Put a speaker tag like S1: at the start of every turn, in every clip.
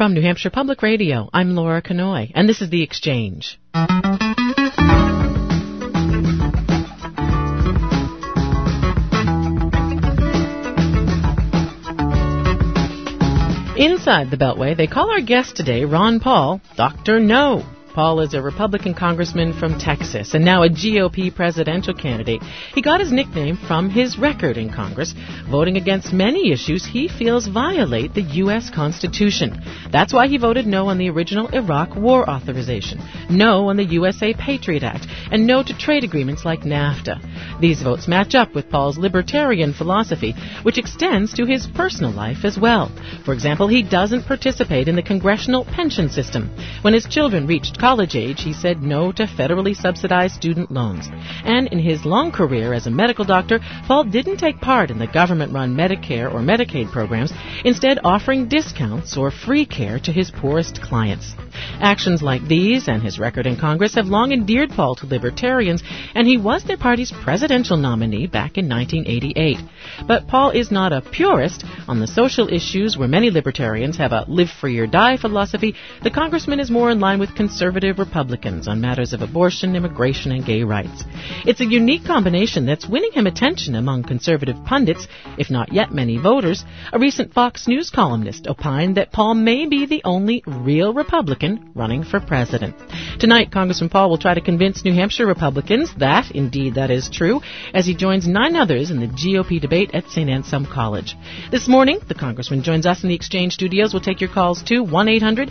S1: From New Hampshire Public Radio, I'm Laura Kanoy, and this is The Exchange. Inside the Beltway, they call our guest today, Ron Paul, Dr. No. Paul is a Republican congressman from Texas and now a GOP presidential candidate. He got his nickname from his record in Congress, voting against many issues he feels violate the U.S. Constitution. That's why he voted no on the original Iraq War authorization, no on the USA Patriot Act, and no to trade agreements like NAFTA. These votes match up with Paul's libertarian philosophy, which extends to his personal life as well. For example, he doesn't participate in the congressional pension system. When his children reached college age, he said no to federally subsidized student loans. And in his long career as a medical doctor, Paul didn't take part in the government-run Medicare or Medicaid programs, instead offering discounts or free care to his poorest clients. Actions like these and his record in Congress have long endeared Paul to libertarians, and he was their party's presidential nominee back in 1988. But Paul is not a purist. On the social issues where many libertarians have a live free or die philosophy, the congressman is more in line with conservative Republicans on matters of abortion, immigration, and gay rights. It's a unique combination that's winning him attention among conservative pundits, if not yet many voters. A recent Fox News columnist opined that Paul may be the only real Republican running for president. Tonight, Congressman Paul will try to convince New Hampshire Republicans that, indeed, that is true, as he joins 9 others in the GOP debate at St. Anselm College. This morning, the Congressman joins us in the Exchange studios. We'll take your calls to 1-800-892-6477,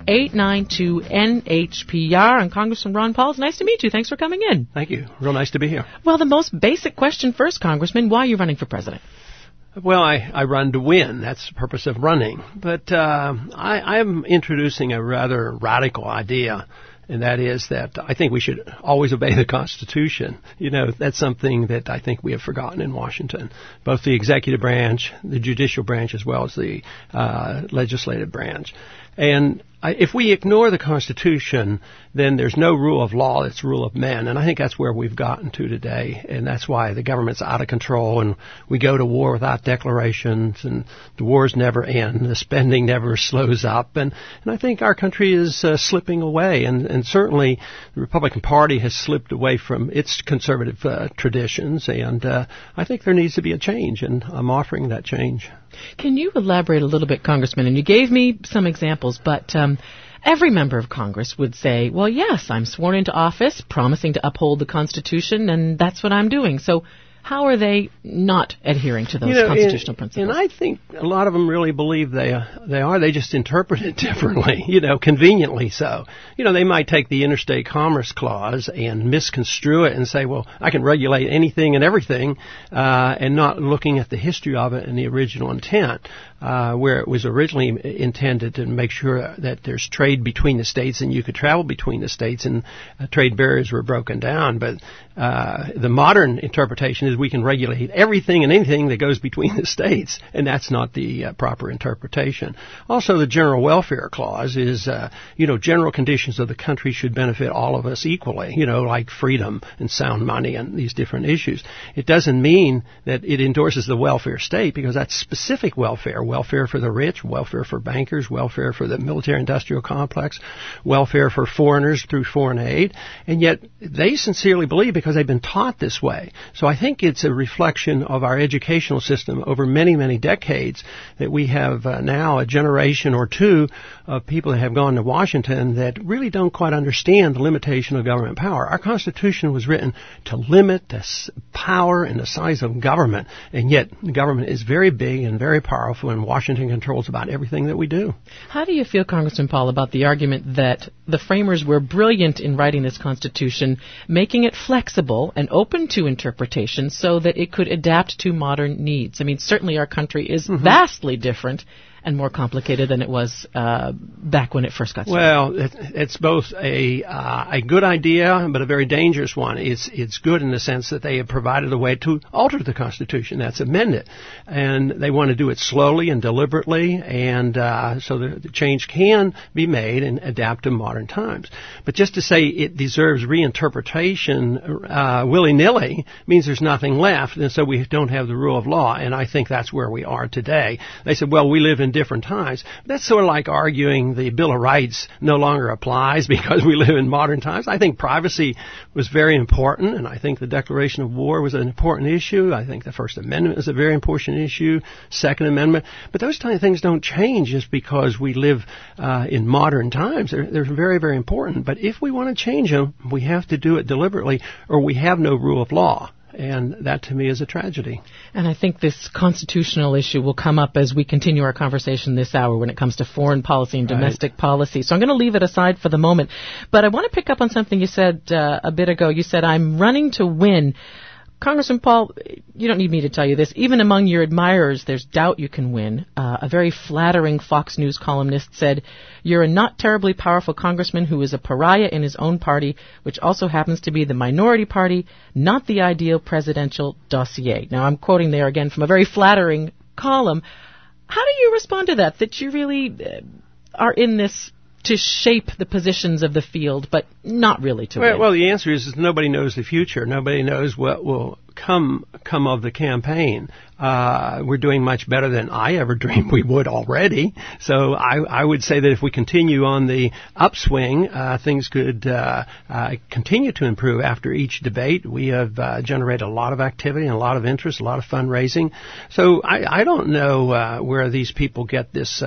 S1: 1-800-892-NHPR. And Congressman Ron Paul, it's nice to meet you. Thanks for coming in.
S2: Thank you. Real nice to be here.
S1: Well, the most basic question first, Congressman, why are you running for president?
S2: Well, I run to win. That's the purpose of running. But I'm introducing a rather radical idea, and that is that I think we should always obey the Constitution. You know, that's something that I think we have forgotten in Washington, both the executive branch, the judicial branch, as well as the legislative branch. And if we ignore the Constitution, then there's no rule of law, it's rule of men. And I think that's where we've gotten to today. And that's why the government's out of control and we go to war without declarations and the wars never end. The spending never slows up. And I think our country is slipping away. And certainly the Republican Party has slipped away from its conservative traditions. And I think there needs to be a change. And I'm offering that change.
S1: Can you elaborate a little bit, Congressman? And you gave me some examples, but every member of Congress would say, well, yes, I'm sworn into office, promising to uphold the Constitution, and that's what I'm doing. So how are they not adhering to those constitutional principles?
S2: And I think a lot of them really believe they are. They just interpret it differently, conveniently so. They might take the Interstate Commerce Clause and misconstrue it and say, well, I can regulate anything and everything, and not looking at the history of it and the original intent, where it was originally intended to make sure that there's trade between the states and you could travel between the states and trade barriers were broken down. But the modern interpretation is we can regulate everything and anything that goes between the states, and that's not the proper interpretation. Also, the General Welfare Clause is, general conditions of the country should benefit all of us equally, like freedom and sound money and these different issues. It doesn't mean that it endorses the welfare state, because that's specific welfare for the rich, welfare for bankers, welfare for the military-industrial complex, welfare for foreigners through foreign aid, and yet they sincerely believe, because they've been taught this way. So I think it's a reflection of our educational system over many, many decades that we have now a generation or two of people that have gone to Washington that really don't quite understand the limitation of government power. Our Constitution was written to limit the power and the size of government, and yet the government is very big and very powerful, and Washington controls about everything that we do.
S1: How do you feel, Congressman Paul, about the argument that the framers were brilliant in writing this Constitution, making it flexible and open to interpretation so that it could adapt to modern needs? I mean, certainly our country is vastly different and more complicated than it was back when it first got started.
S2: Well, it's both a good idea, but a very dangerous one. It's good in the sense that they have provided a way to alter the Constitution. That's amend it. And they want to do it slowly and deliberately, and so the change can be made and adapt to modern modern times. But just to say it deserves reinterpretation willy-nilly means there's nothing left, and so we don't have the rule of law, and I think that's where we are today. They said, well, we live in different times. That's sort of like arguing the Bill of Rights no longer applies because we live in modern times. I think privacy was very important, and I think the Declaration of War was an important issue. I think the First Amendment is a very important issue, Second Amendment. But those kind of things don't change just because we live in modern times. They're very, very important. But if we want to change them, we have to do it deliberately, or we have no rule of law. And that, to me, is a tragedy. And
S1: I think this constitutional issue will come up as we continue our conversation this hour when it comes to foreign policy and domestic policy. So I'm going to leave it aside for the moment. But I want to pick up on something you said a bit ago. You said, I'm running to win. Congressman Paul, you don't need me to tell you this. Even among your admirers, there's doubt you can win. A very flattering Fox News columnist said, you're a not terribly powerful congressman who is a pariah in his own party, which also happens to be the minority party, not the ideal presidential dossier. Now, I'm quoting there again from a very flattering column. How do you respond to that you really are in this to shape the positions of the field, but not really to win?
S2: Well, the answer is nobody knows the future. Nobody knows what will come of the campaign. We're doing much better than I ever dreamed we would already. So I would say that if we continue on the upswing, things could continue to improve after each debate. We have generated a lot of activity and a lot of interest, a lot of fundraising. So I don't know where these people get this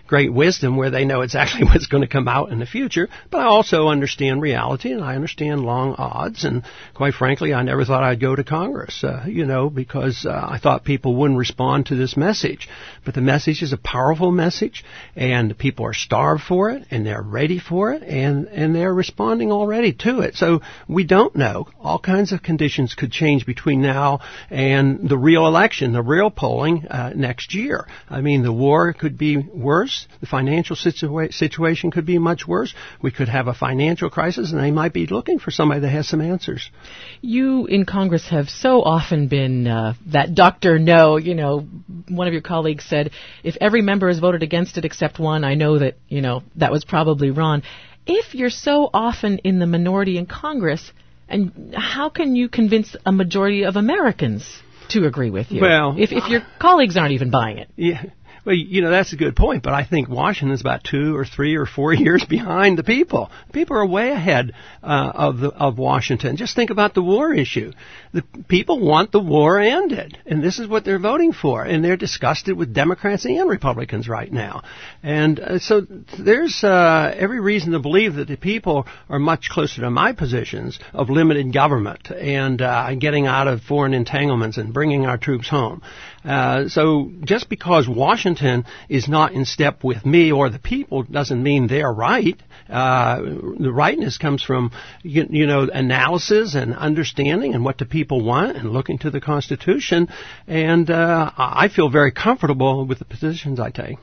S2: great wisdom where they know exactly what's going to come out in the future. But I also understand reality, and I understand long odds. And quite frankly, I never thought I'd go to Congress, because I thought people wouldn't respond to this message. But the message is a powerful message, and people are starved for it, and they're ready for it, and they're responding already to it. So we don't know. All kinds of conditions could change between now and the real election, the real polling next year. I mean, the war could be worse. The financial situation could be much worse. We could have a financial crisis, and they might be looking for somebody that has some answers.
S1: You in Congress have so often been that Dr. No. One of your colleagues said, if every member has voted against it except one, I know that, that was probably Ron. If you're so often in the minority in Congress, and how can you convince a majority of Americans to agree with you?
S2: Well,
S1: if your colleagues aren't even buying it.
S2: Yeah. Well, that's a good point, but I think Washington's about 2 or 3 or 4 years behind the people. People are way ahead of Washington. Just think about the war issue. The people want the war ended, and this is what they're voting for, and they're disgusted with Democrats and Republicans right now. And so there's every reason to believe that the people are much closer to my positions of limited government and getting out of foreign entanglements and bringing our troops home. So just because Washington is not in step with me or the people doesn't mean they're right. The rightness comes from, analysis and understanding and what the people want and looking to the Constitution. And I feel very comfortable with the positions I take.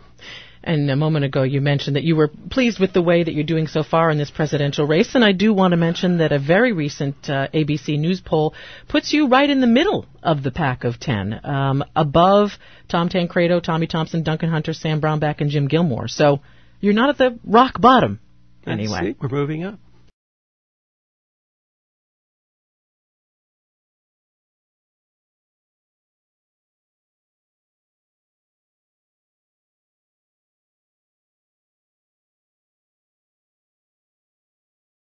S1: And a moment ago, you mentioned that you were pleased with the way that you're doing so far in this presidential race. And I do want to mention that a very recent ABC News poll puts you right in the middle of the pack of 10, above Tom Tancredo, Tommy Thompson, Duncan Hunter, Sam Brownback, and Jim Gilmore. So you're not at the rock bottom anyway.
S2: We're moving up.